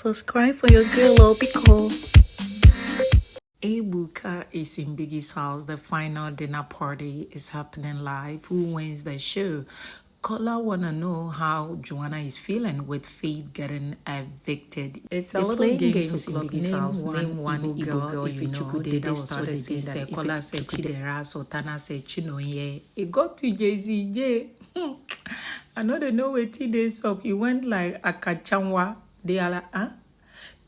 Subscribe for your girl Obiko. Ibuka is in Biggie's house. The final dinner party is happening live. Who wins the show? Kola wanna know how Joanna is feeling with Faith getting evicted. It's a little games in Biggie's house. Name one Igbo girl you know. Dede started saying that Kola said Chidera, Sultana said Chinoye. It got to Jay. I know they know where 2 days up. He went like Akachanwa. They are like, huh?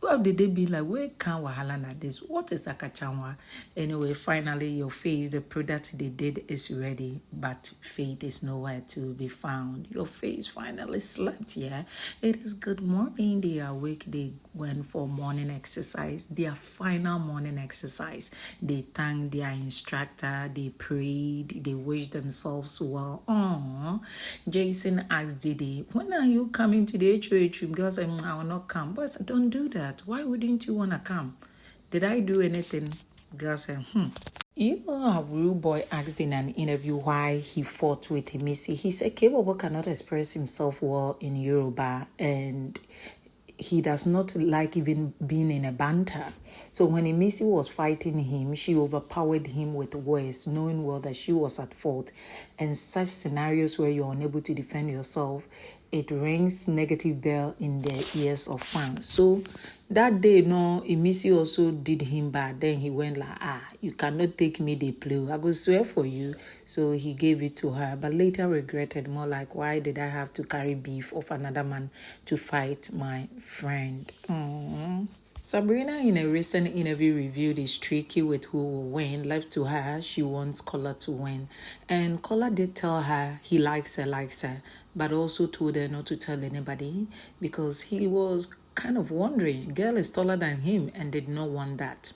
How did they be like, where can wahala na this? What is Akachanwa? Anyway, finally, your face, the product they did is ready, but Faith is nowhere to be found. Your face finally slept, yeah? It is good morning. They are awake. They went for morning exercise, their final morning exercise. They thanked their instructor. They prayed. They wished themselves well. Aww. Jason asked Dede, when are you coming to the HOH? Because I will not come. But I said, don't do that. Why wouldn't you want to come? Did I do anything? Girl said, You know how Rude Boy asked in an interview why he fought with Imisi. He said K-Bobo cannot express himself well in Yoruba and he does not like even being in a banter. So when Imisi was fighting him, she overpowered him with words, knowing well that she was at fault. And such scenarios where you're unable to defend yourself, it rings negative bell in the ears of fans. So that day, no, Imisi also did him bad. Then he went like, you cannot take me the play. I go swear for you. So he gave it to her, but later regretted, more like, why did I have to carry beef of another man to fight my friend? Sabrina, in a recent interview, revealed is tricky with who will win. Left to her, she wants Kola to win. And Kola did tell her he likes her, but also told her not to tell anybody because he was kind of wondering. Girl is taller than him and did not want that.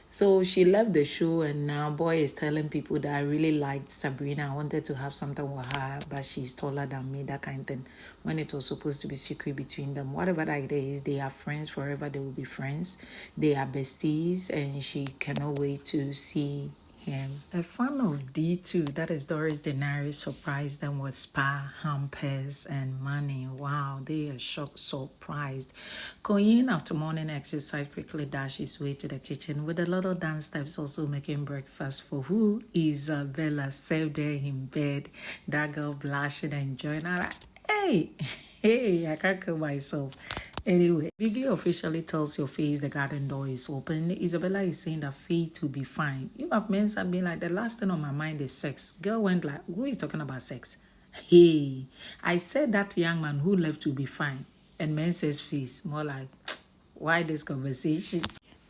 So she left the show and now boy is telling people that I really liked Sabrina. I wanted to have something with her, but she's taller than me, that kind of thing. When it was supposed to be secret between them. Whatever that it is, they are friends forever. They will be friends. They are besties and she cannot wait to see him. A fan of D2, that is Doris Denari, surprised them with spa, hampers, and money. Wow, they are shocked, surprised. Koyin, after morning exercise, quickly dashed his way to the kitchen with a little dance steps, also making breakfast for who? Isabella, served there in bed. That girl blushing and enjoying her. Hey, I can't kill myself. Anyway, Biggie officially tells your face the garden door is open. Isabella is saying that Faith will be fine. You have men have been like, the last thing on my mind is sex. Girl went like, who is talking about sex? Hey, I said that young man who left will be fine. And men says face, more like, why this conversation?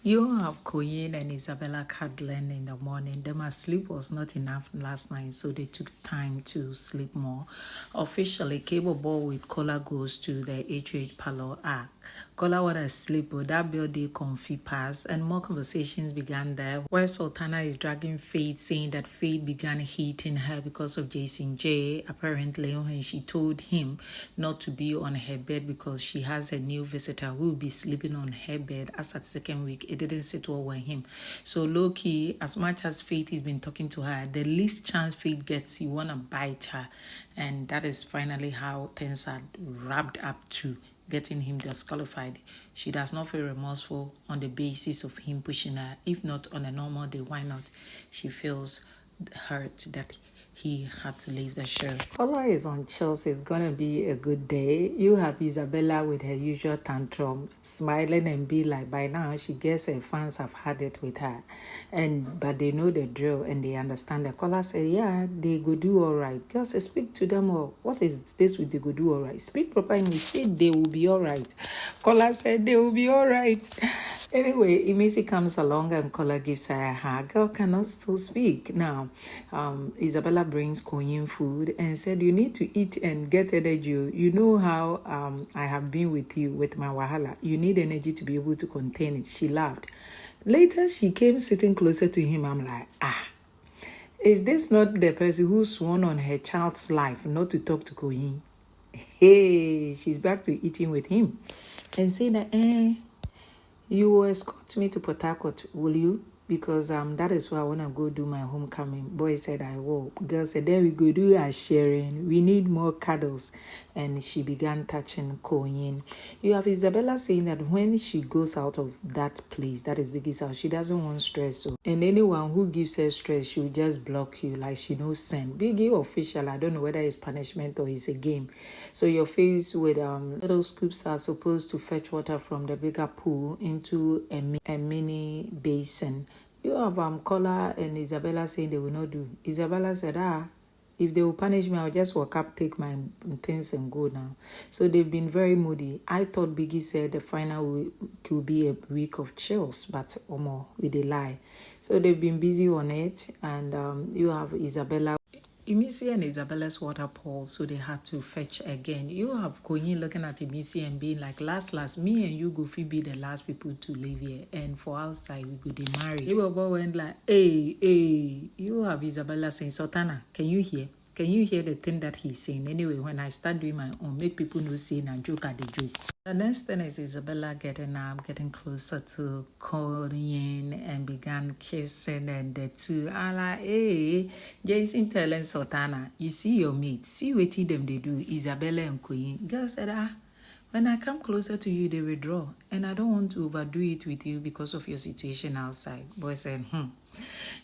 You have Koyin and Isabella cuddling in the morning. Their sleep was not enough last night, so they took time to sleep more. Officially, Cable Ball with Kola goes to the HH Palo. Kola wanna sleep, but that building comfy pass, and more conversations began there, where Sultana is dragging Faith, saying that Faith began hating her because of Jason J. Apparently, when she told him not to be on her bed because she has a new visitor who will be sleeping on her bed as at second week. It didn't sit well with him. So low-key, as much as Faith has been talking to her, the least chance Faith gets, you want to bite her. And that is finally how things are wrapped up to getting him disqualified. She does not feel remorseful on the basis of him pushing her. If not on a normal day, why not? She feels hurt that he had to leave the show. Kola is on Chelsea. It's gonna be a good day. You have Isabella with her usual tantrum, smiling and be like, by now she guess her fans have had it with her, but they know the drill and they understand that. Kola said, yeah, they go do all right. Girls, speak to them all. What is this with they go do all right? Speak proper and we say they will be all right. Kola said they will be all right. Anyway, Imisi comes along and Kola gives her a hug. Girl cannot still speak. Now, Isabella brings Koyin food and said, you need to eat and get energy. You know how I have been with you with my wahala. You need energy to be able to contain it. She laughed. Later, she came sitting closer to him. I'm like, is this not the person who sworn on her child's life not to talk to Koyin? Hey, she's back to eating with him. And say that, you will escort me to Port Harcourt, will you? because that is why I want to go do my homecoming. Boy said I will. Girl said then we go do our sharing. We need more cuddles. And she began touching Koyin. You have Isabella saying that when she goes out of that place, that is Biggie's house, she doesn't want stress. So, and anyone who gives her stress, she will just block you like she knows send. Biggie official, I don't know whether it's punishment or it's a game. So you're faced with little scoops are supposed to fetch water from the bigger pool into a mini basin. You have Kola and Isabella saying they will not do. Isabella said, if they will punish me, I'll just walk up, take my things and go now. So they've been very moody. I thought Biggie said the final week will be a week of chills, but with a lie. So they've been busy on it, and you have Isabella. Imisi and Isabella's water poured, so they had to fetch again. You have Koyin looking at Imisi and being like, last, me and you go be the last people to live here. And for outside, we go to marry. Ibaba went like, hey, you have Isabella saying, Sultana, can you hear? Can you hear the thing that he's saying? Anyway, when I start doing my own, make people know saying and joke at the joke. The next thing is Isabella getting up, getting closer to Koyin and began kissing, and the two are like, hey, Jason telling Sultana, you see your mate, see what them they do, Isabella and Koyin. Girl said, when I come closer to you, they withdraw, and I don't want to overdo it with you because of your situation outside. Boy said,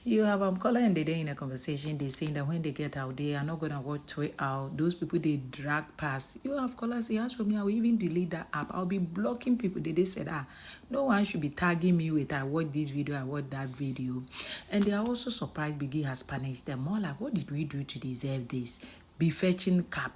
You have Kola and Dede in a conversation. They saying that when they get out, they are not gonna watch it out. Those people they drag past. You have Kola say, as for me, I will even delete that app. I'll be blocking people. They said, no one should be tagging me with I watch this video, I watch that video. And they are also surprised Biggie has punished them. More like, what did we do to deserve this? Be fetching cup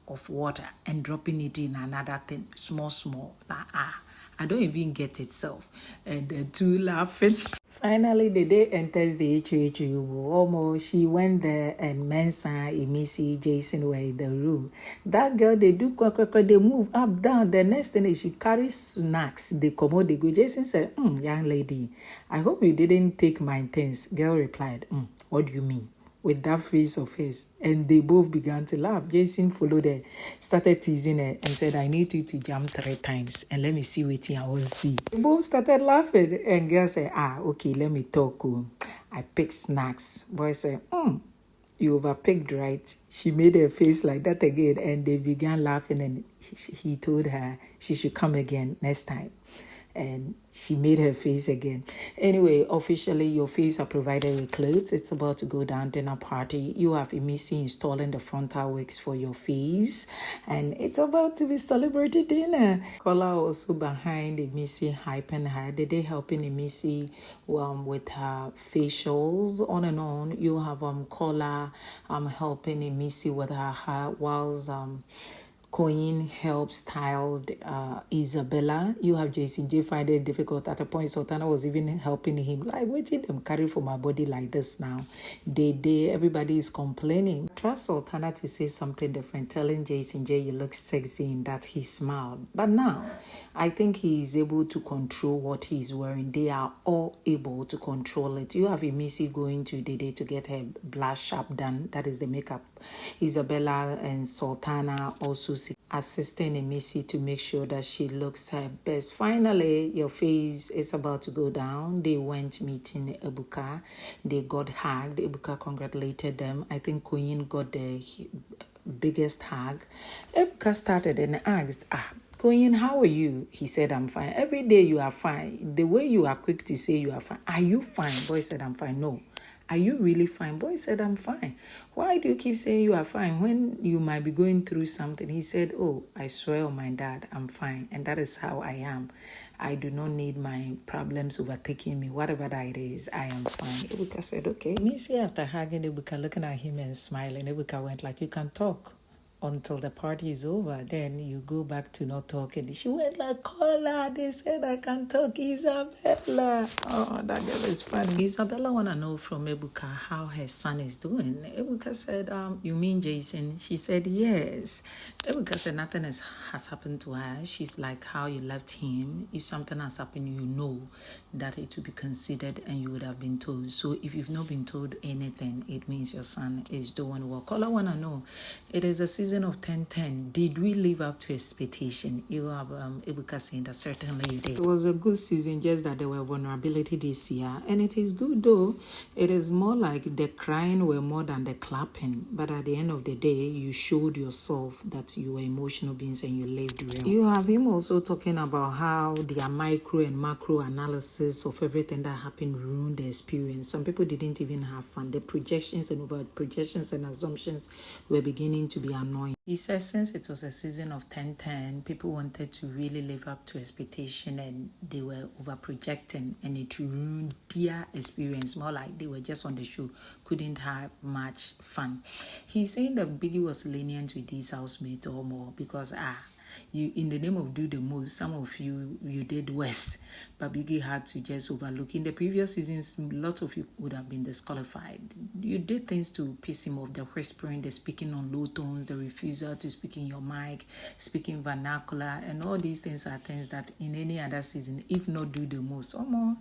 of water and dropping it in another thing, small. I don't even get itself. And the two laughing. Finally, the day enters the HOH. Almost, she went there and Mensa, Imisi, Jason were in the room. That girl, they do they move up, down. The next thing is she carries snacks. They come out, they go. Jason said, young lady, I hope you didn't take my things. Girl replied, what do you mean? With that face of his, and they both began to laugh. Jason followed her, started teasing her, and said, I need you to jump 3 times, and let me see what I will see. They both started laughing, and girl said, okay, let me talk. I picked snacks. Boy said, you overpicked, right? She made her face like that again, and they began laughing, and he told her she should come again next time. And she made her face again. Anyway, officially, your face are provided with clothes. It's about to go down dinner party. You have Imisi installing the frontal wigs for your face. And it's about to be celebrated dinner. Kola also behind Imisi, hyping her. They helping Imisi with her facials, on and on. You have Kola helping Imisi with her hair, whilst Koyin helps styled Isabella. You have Jason J find it difficult. At a point, Sultana was even helping him. Like, waiting them carry for my body like this now. Dede, everybody is complaining. Trust Sultana to say something different, telling Jason J you look sexy in that he smiled. But now, I think he is able to control what he's wearing. They are all able to control it. You have Imisi going to Dede to get her blush up done. That is the makeup. Isabella and Sultana also assisting Imisi to make sure that she looks her best. Finally, your face is about to go down. They went meeting Ibuka. They got hugged. Ibuka congratulated them. I think Koyin got the biggest hug. Ibuka started and asked, Koyin, how are you? He said, I'm fine. Every day you are fine. The way you are quick to say you are fine. Are you fine? Boy said, I'm fine. No. Are you really fine? Boy said, I'm fine. Why do you keep saying you are fine when you might be going through something? He said, I swear on my dad, I'm fine. And that is how I am. I do not need my problems overtaking me. Whatever that it is, I am fine. Ibuka said, okay. Imisi, after hugging Ibuka, looking at him and smiling, Ibuka went like, you can talk until the party is over. Then you go back to not talking. She went like, Kola, they said I can talk, Isabella. Oh, that girl is funny. Isabella want to know from Ibuka how her son is doing. Ibuka said, you mean Jason? She said, yes. Ibuka said nothing has happened to her. She's like how you left him. If something has happened, you know that it will be considered and you would have been told. So if you've not been told anything, it means your son is doing well. Kola want to know, it is a season season of 1010, did we live up to expectation? You have Ibuka saying that certainly you did. It was a good season, just that there were vulnerability this year. And it is good though. It is more like the crying were more than the clapping. But at the end of the day, you showed yourself that you were emotional beings and you lived real. You have him also talking about how their micro and macro analysis of everything that happened ruined the experience. Some people didn't even have fun. The projections and over projections and assumptions were beginning to be annoying. He says since it was a season of 1010, people wanted to really live up to expectation and they were over projecting, and it ruined their experience. More like they were just on the show, couldn't have much fun. He's saying that Biggie was lenient with these housemates or more because you, in the name of do the most, some of you did worse, but Biggie had to just overlook. In the previous seasons, a lot of you would have been disqualified. You did things to piss him off: the whispering, the speaking on low tones, the refusal to speak in your mic, speaking vernacular, and all these things are things that in any other season, if not do the most, or more,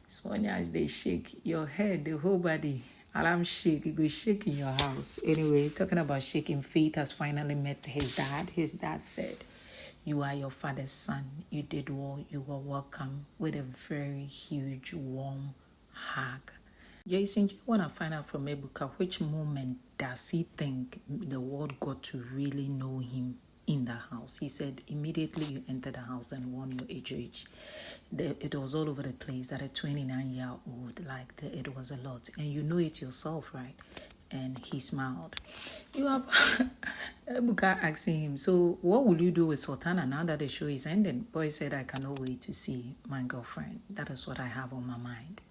so as they shake your head, the whole body. Alarm shake, you go shake in your house. Anyway, talking about shaking, Faith has finally met his dad. His dad said, "You are your father's son. You did well. You were welcome," with a very huge, warm hug. Jason, you want to find out from Ibuka which moment does he think the world got to really know him in the house? He said, immediately you enter the house and won your HOH. It was all over the place that a 29-year-old, it was a lot. And you know it yourself, right? And he smiled. You have Ibuka asking him, so what will you do with Sultana now that the show is ending? Boy said, I cannot wait to see my girlfriend. That is what I have on my mind.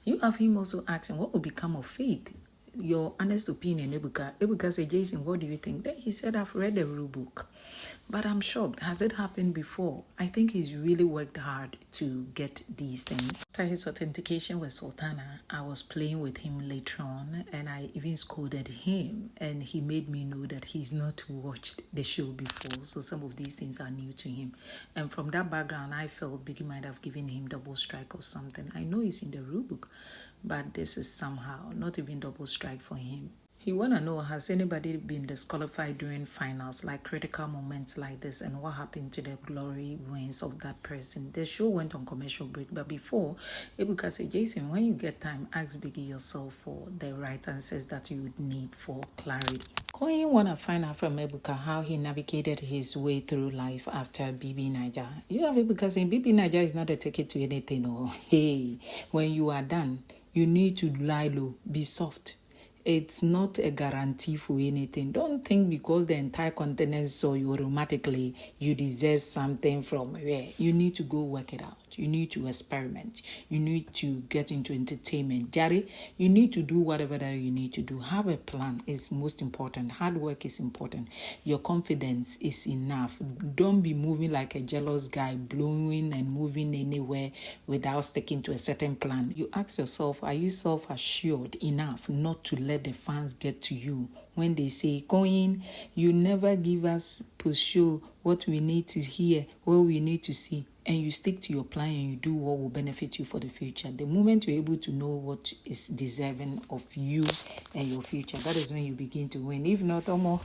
You have him also asking, what will become of Faith? Your honest opinion, Ibuka. Ibuka said, Jason, what do you think? Then he said, I've read the rule book, but I'm shocked. Has it happened before? I think he's really worked hard to get these things. After his authentication with Sultana, I was playing with him later on, and I even scolded him, and he made me know that he's not watched the show before, so some of these things are new to him. And from that background, I felt Biggie might have given him double strike or something. I know it's in the rule book, but this is somehow not even double strike for him. He want to know, has anybody been disqualified during finals, like critical moments like this, and what happened to the glory wins of that person? The show went on commercial break, but before, Ibuka said, Jason, when you get time, ask Biggie yourself for the right answers that you would need for clarity. Koyin want to find out from Ibuka how he navigated his way through life after BB Naija. You have Ibuka saying BB Naija is not a ticket to anything. Oh, hey, when you are done, you need to lie low, be soft. It's not a guarantee for anything. Don't think because the entire continent saw you automatically you deserve something from where. You need to go work it out. You need to experiment. You need to get into entertainment. Jari, you need to do whatever that you need to do. Have a plan is most important. Hard work is important. Your confidence is enough. Don't be moving like a jealous guy, blowing and moving anywhere without sticking to a certain plan. You ask yourself, are you self-assured enough not to let the fans get to you when they say, Koyin, you never give us post-show what we need to hear, what we need to see, and you stick to your plan and you do what will benefit you for the future. The moment you're able to know what is deserving of you and your future, that is when you begin to win. If not, more.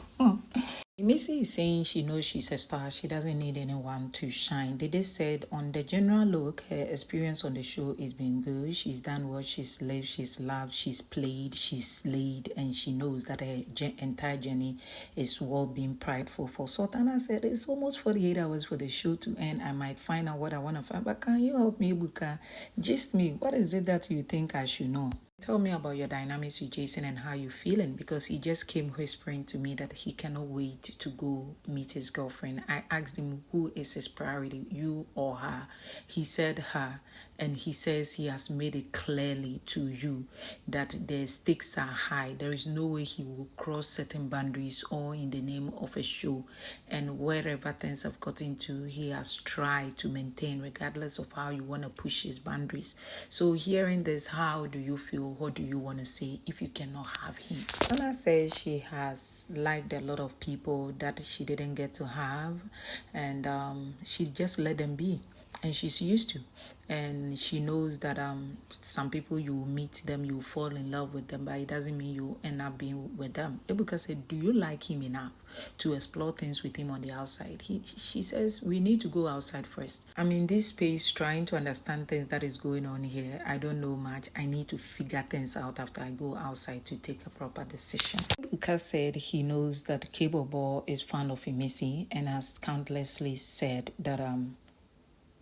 Imisi is saying she knows she's a star. She doesn't need anyone to shine. Dede said on the general look, her experience on the show has been good. She's done well. She's lived, she's loved, she's played, she's slayed, and she knows that her entire journey is worth being prideful for. Sultana said it's almost 48 hours for the show to end. I might find out what I want to find, but can you help me, Ibuka? Just me. What is it that you think I should know? Tell me about your dynamics with Jason and how you're feeling, because he just came whispering to me that he cannot wait to go meet his girlfriend. I asked him who is his priority, you or her. He said her, and he says he has made it clearly to you that the stakes are high. There is no way he will cross certain boundaries or in the name of a show. And wherever things have gotten to, he has tried to maintain regardless of how you want to push his boundaries. So hearing this, how do you feel? What do you want to say if you cannot have him? Anna says she has liked a lot of people that she didn't get to have, and she just let them be. and she's used to. And she knows that some people, you meet them, you fall in love with them, but it doesn't mean you end up being with them. Ibuka said, do you like him enough to explore things with him on the outside? She says, we need to go outside first. I'm in this space trying to understand things that is going on here. I don't know much. I need to figure things out after I go outside to take a proper decision. Ibuka said he knows that Kebobo is fond of Imisi and has countlessly said that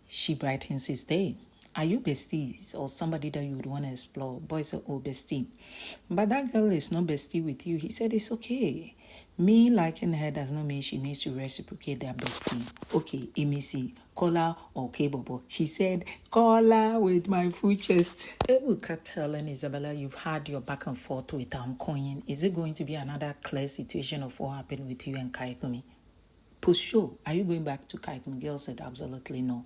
she brightens his day. Are you besties or somebody that you would want to explore? Boy said, oh, bestie. But that girl is not bestie with you. He said, it's okay. Me liking her does not mean she needs to reciprocate their bestie. Okay, Imisi, call her or Kebobo. She said, call her with my full chest. Ibuka telling Isabella, you've had your back and forth with Koyin. Is it going to be another clear situation of what happened with you and Kaikumi? Post show, are you going back to Kite? Girl said absolutely no.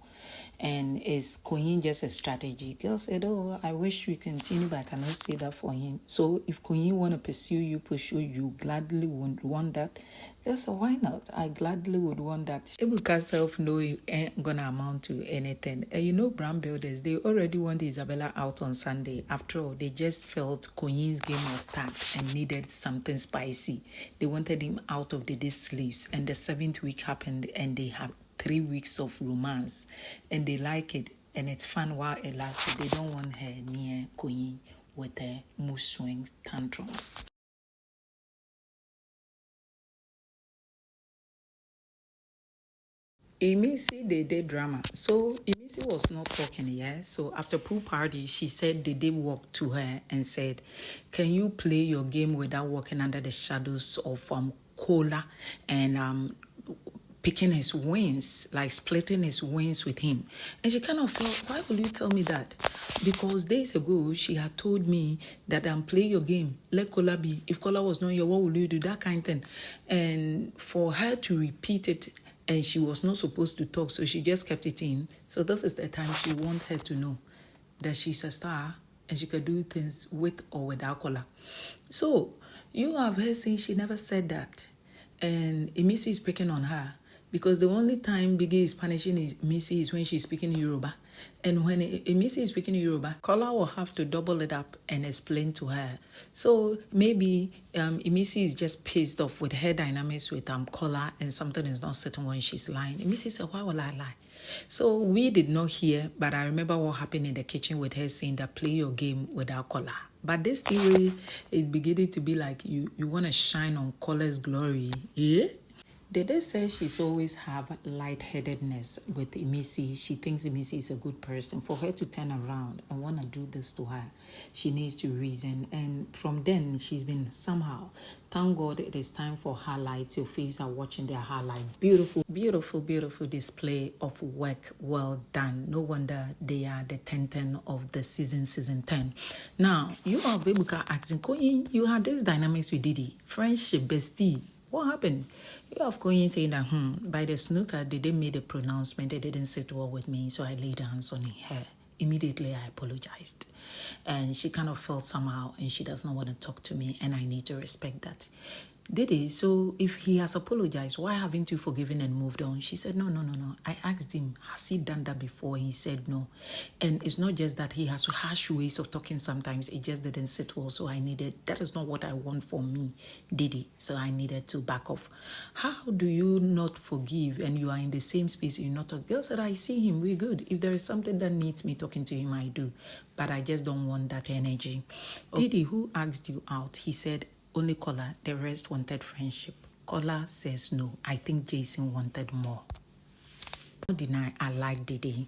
And is Koyin just a strategy? Girl said, oh, I wish we continue, but I cannot say that for him. So if Koyin want to pursue you, you gladly would want that. Girl said, why not? I gladly would want that. Ibuka self know it ain't gonna amount to anything. And you know, brand builders, they already want Isabella out on Sunday. After all, they just felt Koyin's game was stacked and needed something spicy. They wanted him out of the sleeves, and the 7th week happened, and they have 3 weeks of romance, and they like it, and it's fun while it lasted. They don't want her near Koyin with her mood swings tantrums. Imisi, they did drama. So Imisi was not talking, yeah. So after pool party, she said they did walk to her and said, can you play your game without walking under the shadows of Kola and picking his wings, like splitting his wings with him? And she kind of felt, why will you tell me that? Because days ago, she had told me that play your game, let Kola be. If Kola was not here, what will you do? That kind of thing. And for her to repeat it, and she was not supposed to talk, so she just kept it in. So this is the time she wants her to know that she's a star and she can do things with or without Kola. So you have her saying she never said that. And Imisi is picking on her because the only time Biggie is punishing Imisi is when she's speaking Yoruba. And when Imisi is speaking Yoruba, Kola will have to double it up and explain to her. So maybe Imisi is just pissed off with her dynamics with Kola, and something is not certain when she's lying. Imisi said, why will I lie? So we did not hear, but I remember what happened in the kitchen with her saying that play your game without Kola. But this way, it's beginning to be like you want to shine on Kola's glory. Yeah? Dede says she's always have lightheadedness with Imisi. She thinks Imisi is a good person. For her to turn around and want to do this to her, she needs to reason. And from then, she's been somehow. Thank God it is time for highlights. Your faves are watching their highlight. Beautiful, beautiful, beautiful display of work. Well done. No wonder they are the 10-10 of the season 10. Now, you are Ibuka asking, Koyin, you had this dynamics with Dede. Friendship, bestie. What happened? You have Koyin saying that, by the snooker, they made a pronouncement. They didn't sit well with me, so I laid hands on her. Immediately, I apologized. And she kind of felt somehow, and she does not want to talk to me, and I need to respect that. Dede, so if he has apologized, why haven't you forgiven and moved on? She said, no. I asked him, has he done that before? He said no. And it's not just that he has harsh ways of talking sometimes. It just didn't sit well, so that is not what I want for me, Dede. So I needed to back off. How do you not forgive and you are in the same space, you not talk? Girl said, I see him, we're good. If there is something that needs me talking to him, I do. But I just don't want that energy. Dede, who asked you out? He said, only Kola, the rest wanted friendship. Kola says no. I think Jason wanted more. No deny, I like Dede.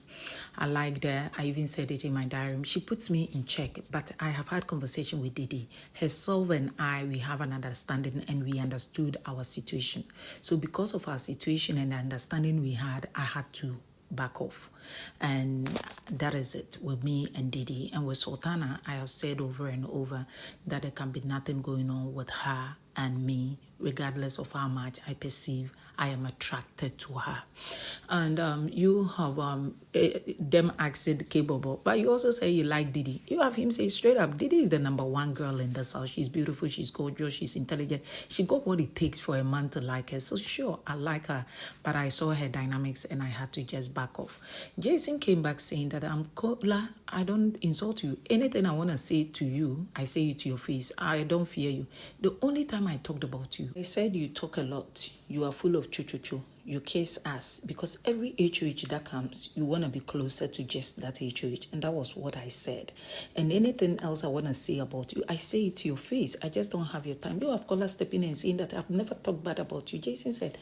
I liked her. I even said it in my diary. She puts me in check, but I have had conversation with Dede. Herself and I, we have an understanding and we understood our situation. So because of our situation and the understanding we had, I had to back off. And that is it with me and Dede. And with Sultana, I have said over and over that there can be nothing going on with her and me, regardless of how much I perceive I am attracted to her. And you have them asking K-Bobo, but you also say you like Dede. You have him say straight up, Dede is the #1 girl in this house. She's beautiful, she's gorgeous, she's intelligent. She got what it takes for a man to like her. So sure, I like her, but I saw her dynamics and I had to just back off. Jason came back saying that I don't insult you. Anything I want to say to you, I say it to your face. I don't fear you. The only time I talked about you, I said you talk a lot. You are full of chu-chu-chu. You kiss ass because every HOH that comes, you want to be closer to just that HOH. And that was what I said. And anything else I want to say about you, I say it to your face. I just don't have your time. You have callers stepping in and saying that I've never talked bad about you. Jason said,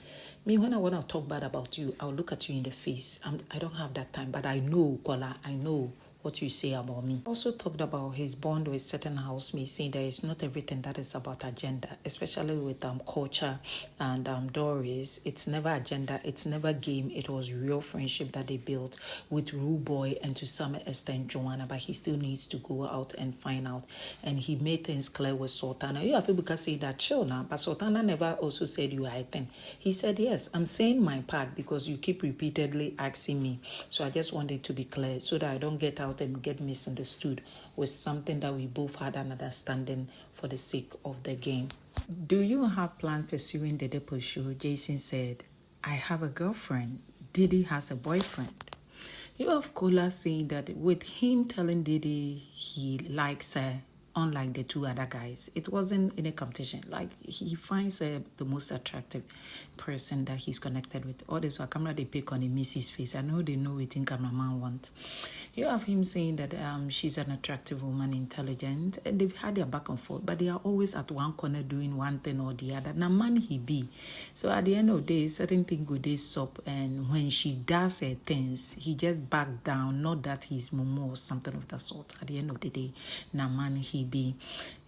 me, when I want to talk bad about you, I'll look at you in the face. I don't have that time, but I know, caller, I know what you say about me. Also talked about his bond with certain housemates, saying that it's not everything that is about agenda, especially with culture and Doris. It's never agenda, it's never game. It was real friendship that they built with Rude Boy and to some extent Joanna, but he still needs to go out and find out. And he made things clear with Sultana. You have Ibuka say that chill now, but Sultana never also said you are a thing. He said, yes, I'm saying my part because you keep repeatedly asking me. So I just wanted to be clear so that I don't get out and get misunderstood with something that we both had an understanding for the sake of the game. Do you have plans pursuing the depot show? Jason said, I have a girlfriend. Dede has a boyfriend. You have Kola saying that with him telling Dede he likes her, unlike the two other guys, it wasn't in a competition. Like, he finds the most attractive person that he's connected with. All this, camera they pick on Imisi's face. I know they know what cameraman wants. You have him saying that she's an attractive woman, intelligent, and they've had their back and forth, but they are always at one corner doing one thing or the other. Now, man he be. So at the end of the day, certain things go they stop, and when she does her things, he just back down. Not that he's momo or something of that sort. At the end of the day, now man he be.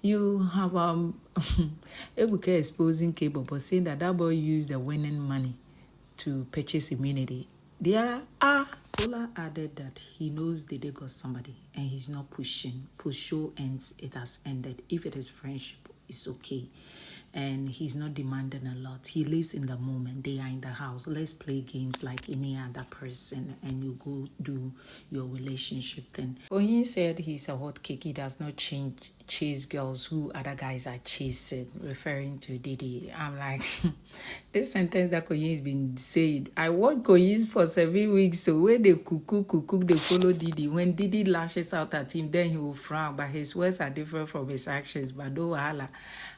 You have Ibuka exposing K-Bobo, saying that boy used the winning money to purchase immunity. There are Ola added that he knows Dede got somebody and he's not pushing. Push show ends, it has ended. If it is friendship, it's okay. And he's not demanding a lot. He lives in the moment. They are in the house. Let's play games like any other person and you go do your relationship thing. Koyin said he's a hot cake. He does not chase girls who other guys are chasing, referring to Dede. I'm like, this sentence that Koyin has been saying, I watch Koyin for 7 weeks, so when they cook, they follow Dede. When Dede lashes out at him, then he will frown, but his words are different from his actions. But no wahala.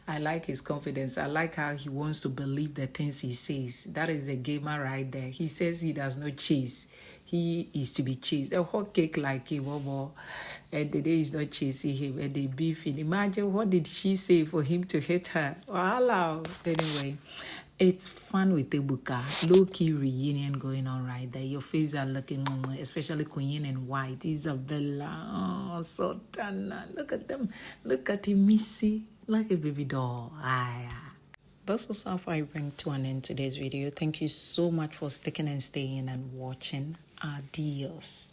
I like his confidence. I like how he wants to believe the things he says. That is a gamer right there. He says he does not chase. He is to be chased. A hot cake like him, and Dede is not chasing him, and they beefing. Imagine what did she say for him to hit her? Wow. Anyway, it's fun with Ibuka. Low-key reunion going on right there. Your faves are looking, especially Koyin and White. Isabella, Sultana. Look at them. Look at Imisi. Like a baby doll. That's also how I bring to an end today's video. Thank you so much for sticking and staying and watching. Adios.